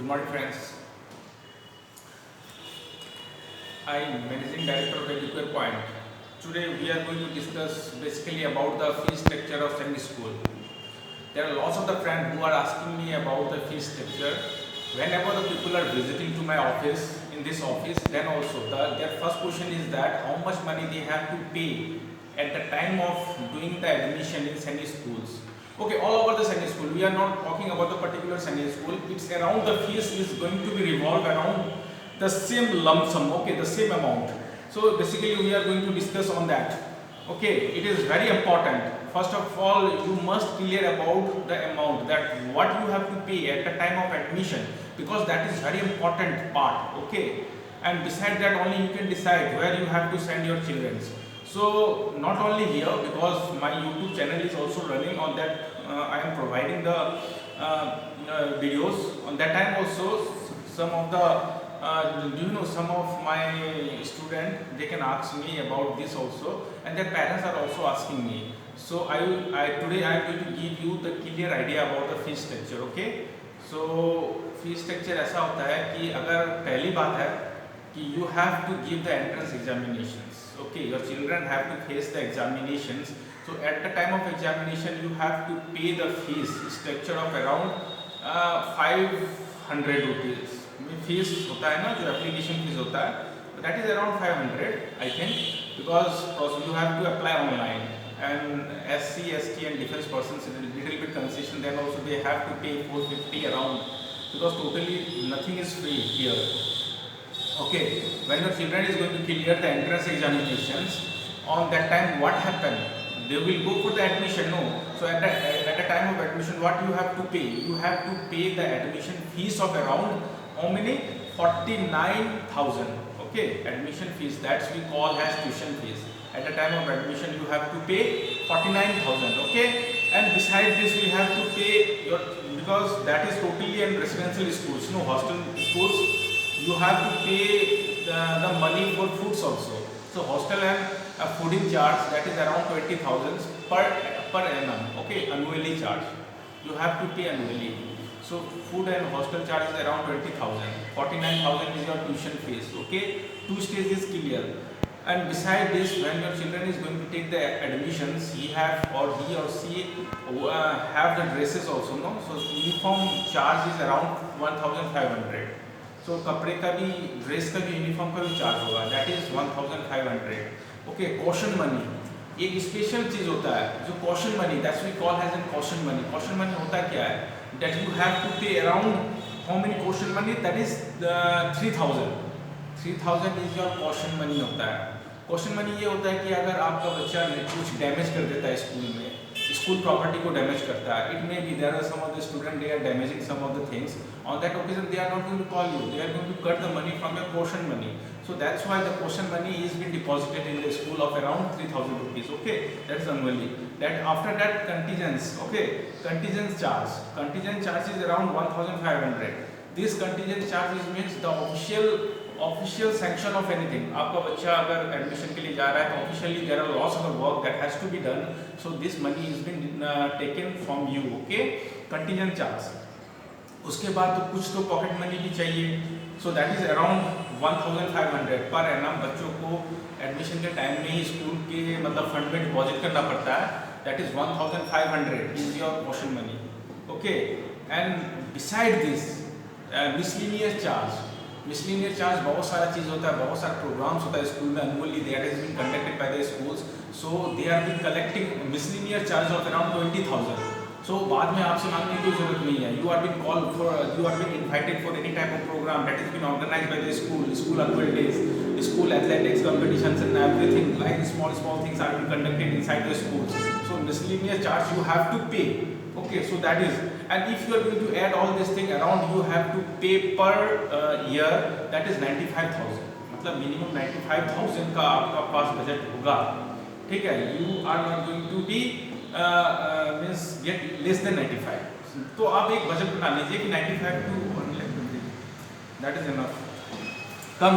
morning, friends. I am Managing Director of Educare Point. Today we are going to discuss basically about the fee structure of secondary school. There are lots of the friends who are asking me about the fee structure. Whenever the people are visiting to my office, in this office, then also their first question is that how much money they have to pay at the time of doing the admission in secondary schools. Okay, all over the secondary school. We are not talking about the particular secondary school. It's around the fees is going to be revolved around the same lump sum. Okay, the same amount. So basically, we are going to discuss on that. Okay, it is very important. First of all, you must clear about the amount that what you have to pay at the time of admission, because that is very important part. Okay, and beside that only you can decide where you have to send your children. So not only here, because my YouTube channel is also running on that, I am providing the videos on that time also. Some of the some of my students, they can ask me about this also, and their parents are also asking me. So today I am going to give you the clear idea about the fee structure. Okay, so fee structure ऐसा होता है कि अगर पहली बात है कि you have to give the entrance examinations. Okay, your children have to face the examinations. So at the time of examination, you have to pay the fees structure of around 500 rupees. Fees होता है ना, जो application fees होता है, that is around 500 I think, because you have to apply online, and SC, ST and defense persons a little bit concession, then also they have to pay 450 around, because totally nothing is free here. Okay, when your children is going to clear the entrance examinations, on that time what happen? They will go for the admission, no? So at the time of admission, what you have to pay? You have to pay the admission fees of around how many? 49,000. Okay, admission fees, that's we call as tuition fees. At the time of admission, you have to pay 49,000. Okay, and beside this, we have to pay your, because that is totally in residential schools, no hostel schools. You have to pay the money for foods also. So hostel and fooding charge, that is around 20,000 per annum. Okay, annually charge. You have to pay annually. So food and hostel charge is around 20,000. 49,000 is your tuition fees. Okay, 2 stages clear. And beside this, when your children is going to take the admissions, he or she have the dresses also, no? So uniform charge is around 1,500. So कपड़े का भी, dress का भी, uniform का भी charge होगा, that is 1,500. Okay, caution money एक special चीज होता है, जो caution money, that's we call as a caution money. Caution money होता क्या है? That you have to pay around how many caution money? That is 3,000. 3,000 is your caution money होता है. Caution money ये होता है कि अगर आपका बच्चा कुछ डैमेज कर देता है स्कूल में, स्कूल प्रॉपर्टी को डैमेज करता है, it may be there are some of the student they are damaging some of the things. On that occasion they are not going to call you, they are going to cut the money from your caution money. So that's why the caution money is being deposited in the school of around 3,000 rupees. Okay, that's annually. That after that contingents, okay, contingent charge is around 1,500. This contingent charge means the official sanction of anything. आपका बच्चा अगर admission के लिए जा रहा है तो officially there are lots of work that has to be done, so this money is been taken from you. Okay, contingent charge. उसके बाद तो कुछ तो पॉकेट मनी भी चाहिए, so that is around 1,500 per annum बच्चों को एडमिशन के टाइम में ही स्कूल के मतलब फंड में डिपॉजिट करना पड़ता है. That is 1,500 is your caution money. Okay, and beside this miscellaneous charge बहुत सारा चीज़ होता है, बहुत सारे प्रोग्राम्स होता है स्कूल में annually that has been conducted by the schools, so they are been collecting miscellaneous charge of around 20,000. So बाद में आपसे मांगने की कोई जरूरत नहीं है. You are being called for, you are being invited for any type of program that has been organized by the school annual days, school athletics competitions and everything, like small things are being conducted inside the schools. So miscellaneous charge you have to pay. Okay, so that is, and if you are going to add all this thing around, you have to pay per year, that is 95,000. मतलब minimum 95,000 का आपका पास budget होगा. ठीक है, you are not going to be means get less than 95. तो आप एक budget बना लीजिए कि 95 to 1 lakh, that is enough. Come